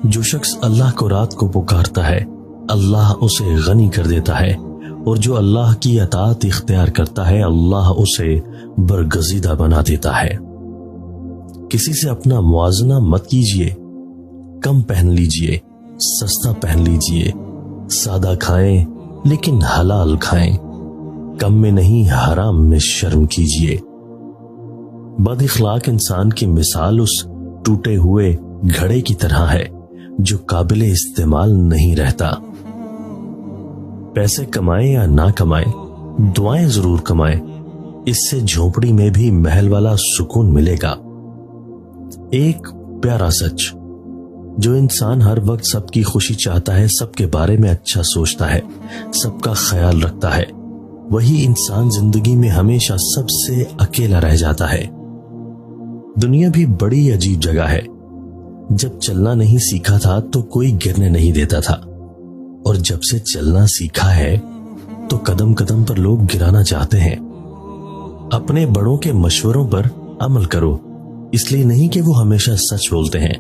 جو شخص اللہ کو رات کو پکارتا ہے اللہ اسے غنی کر دیتا ہے، اور جو اللہ کی اطاعت اختیار کرتا ہے اللہ اسے برگزیدہ بنا دیتا ہے۔ کسی سے اپنا موازنہ مت کیجیے، کم پہن لیجیے، سستا پہن لیجیے، سادہ کھائیں لیکن حلال کھائیں، کم میں نہیں حرام میں شرم کیجیے۔ بد اخلاق انسان کی مثال اس ٹوٹے ہوئے گھڑے کی طرح ہے جو قابل استعمال نہیں رہتا۔ پیسے کمائیں یا نہ کمائیں، دعائیں ضرور کمائیں، اس سے جھونپڑی میں بھی محل والا سکون ملے گا۔ ایک پیارا سچ، جو انسان ہر وقت سب کی خوشی چاہتا ہے، سب کے بارے میں اچھا سوچتا ہے، سب کا خیال رکھتا ہے، وہی انسان زندگی میں ہمیشہ سب سے اکیلا رہ جاتا ہے۔ دنیا بھی بڑی عجیب جگہ ہے۔ جب چلنا نہیں سیکھا تھا تو کوئی گرنے نہیں دیتا تھا، اور جب سے چلنا سیکھا ہے تو قدم قدم پر لوگ گرانا چاہتے ہیں۔ اپنے بڑوں کے مشوروں پر عمل کرو، اس لیے نہیں کہ وہ ہمیشہ سچ بولتے ہیں،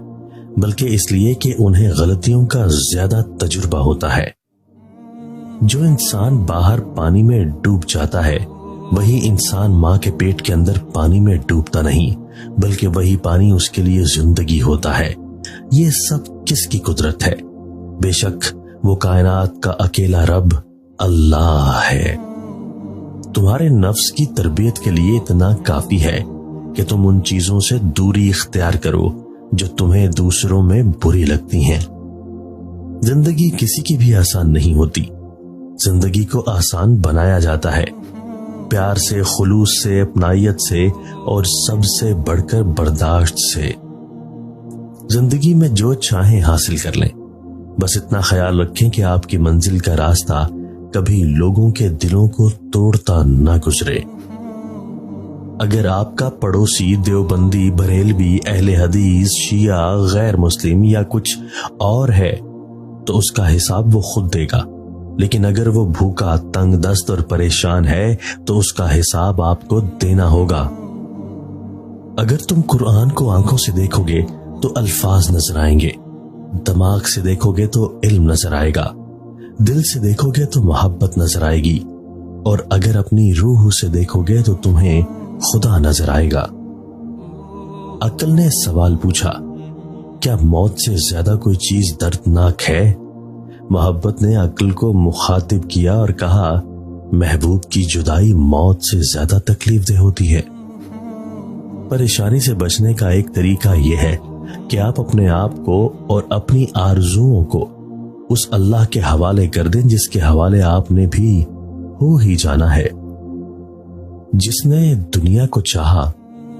بلکہ اس لیے کہ انہیں غلطیوں کا زیادہ تجربہ ہوتا ہے۔ جو انسان باہر پانی میں ڈوب جاتا ہے وہی انسان ماں کے پیٹ کے اندر پانی میں ڈوبتا نہیں، بلکہ وہی پانی اس کے لیے زندگی ہوتا ہے۔ یہ سب کس کی قدرت ہے؟ بے شک وہ کائنات کا اکیلا رب اللہ ہے۔ تمہارے نفس کی تربیت کے لیے اتنا کافی ہے کہ تم ان چیزوں سے دوری اختیار کرو جو تمہیں دوسروں میں بری لگتی ہیں۔ زندگی کسی کی بھی آسان نہیں ہوتی، زندگی کو آسان بنایا جاتا ہے پیار سے، خلوص سے، اپنائیت سے، اور سب سے بڑھ کر برداشت سے۔ زندگی میں جو چاہیں حاصل کر لیں، بس اتنا خیال رکھیں کہ آپ کی منزل کا راستہ کبھی لوگوں کے دلوں کو توڑتا نہ گزرے۔ اگر آپ کا پڑوسی دیوبندی، بریلوی، اہل حدیث، شیعہ، غیر مسلم یا کچھ اور ہے تو اس کا حساب وہ خود دے گا، لیکن اگر وہ بھوکا، تنگ دست اور پریشان ہے تو اس کا حساب آپ کو دینا ہوگا۔ اگر تم قرآن کو آنکھوں سے دیکھو گے تو الفاظ نظر آئیں گے، دماغ سے دیکھو گے تو علم نظر آئے گا، دل سے دیکھو گے تو محبت نظر آئے گی، اور اگر اپنی روح سے دیکھو گے تو تمہیں خدا نظر آئے گا۔ عقل نے سوال پوچھا، کیا موت سے زیادہ کوئی چیز دردناک ہے؟ محبت نے عقل کو مخاطب کیا اور کہا، محبوب کی جدائی موت سے زیادہ تکلیف دہ ہوتی ہے۔ پریشانی سے بچنے کا ایک طریقہ یہ ہے کہ آپ اپنے آپ کو اور اپنی آرزوؤں کو اس اللہ کے حوالے کر دیں جس کے حوالے آپ نے بھی ہو ہی جانا ہے۔ جس نے دنیا کو چاہا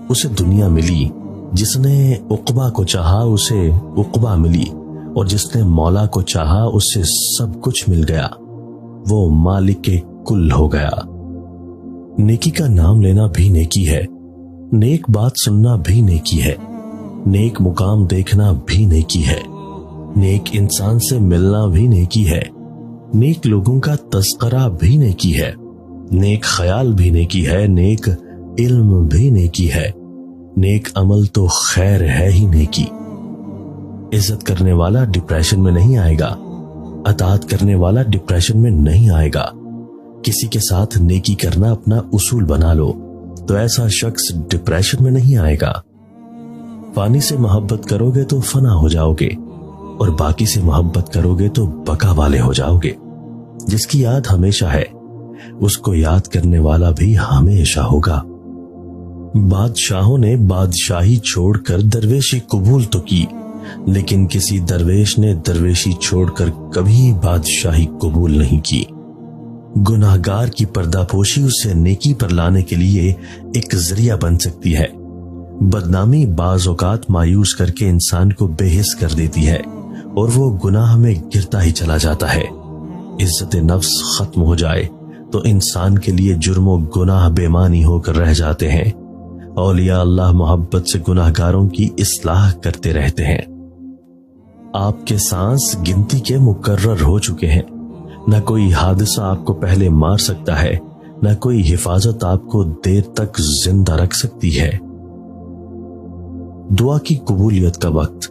اسے دنیا ملی، جس نے عقبہ کو چاہا اسے عقبہ ملی، اور جس نے مولا کو چاہا اسے سب کچھ مل گیا، وہ مالک کل ہو گیا۔ نیکی کا نام لینا بھی نیکی ہے، نیک بات سننا بھی نیکی ہے، نیک مقام دیکھنا بھی نیکی ہے، نیک انسان سے ملنا بھی نیکی ہے، نیک لوگوں کا تذکرہ بھی نیکی ہے، نیک خیال بھی نیکی ہے، نیک علم بھی نیکی ہے، نیک عمل تو خیر ہے ہی نیکی۔ عزت کرنے والا ڈپریشن میں نہیں آئے گا، اطاعت کرنے والا ڈپریشن میں نہیں آئے گا۔ کسی کے ساتھ نیکی کرنا اپنا اصول بنا لو تو ایسا شخص ڈپریشن میں نہیں آئے گا۔ فانی سے محبت کرو گے تو فنا ہو جاؤ گے، اور باقی سے محبت کرو گے تو بقا والے ہو جاؤ گے۔ جس کی یاد ہمیشہ ہے اس کو یاد کرنے والا بھی ہمیشہ ہوگا۔ بادشاہوں نے بادشاہی چھوڑ کر درویشی قبول تو کی، لیکن کسی درویش نے درویشی چھوڑ کر کبھی بادشاہی قبول نہیں کی۔ گناہگار کی پردہ پوشی اسے نیکی پر لانے کے لیے ایک ذریعہ بن سکتی ہے۔ بدنامی بعض اوقات مایوس کر کے انسان کو بے حس کر دیتی ہے اور وہ گناہ میں گرتا ہی چلا جاتا ہے۔ عزت نفس ختم ہو جائے تو انسان کے لیے جرم و گناہ بے معنی ہو کر رہ جاتے ہیں۔ اولیاء اللہ محبت سے گناہگاروں کی اصلاح کرتے رہتے ہیں۔ آپ کے سانس گنتی کے مقرر ہو چکے ہیں، نہ کوئی حادثہ آپ کو پہلے مار سکتا ہے، نہ کوئی حفاظت آپ کو دیر تک زندہ رکھ سکتی ہے۔ دعا کی قبولیت کا وقت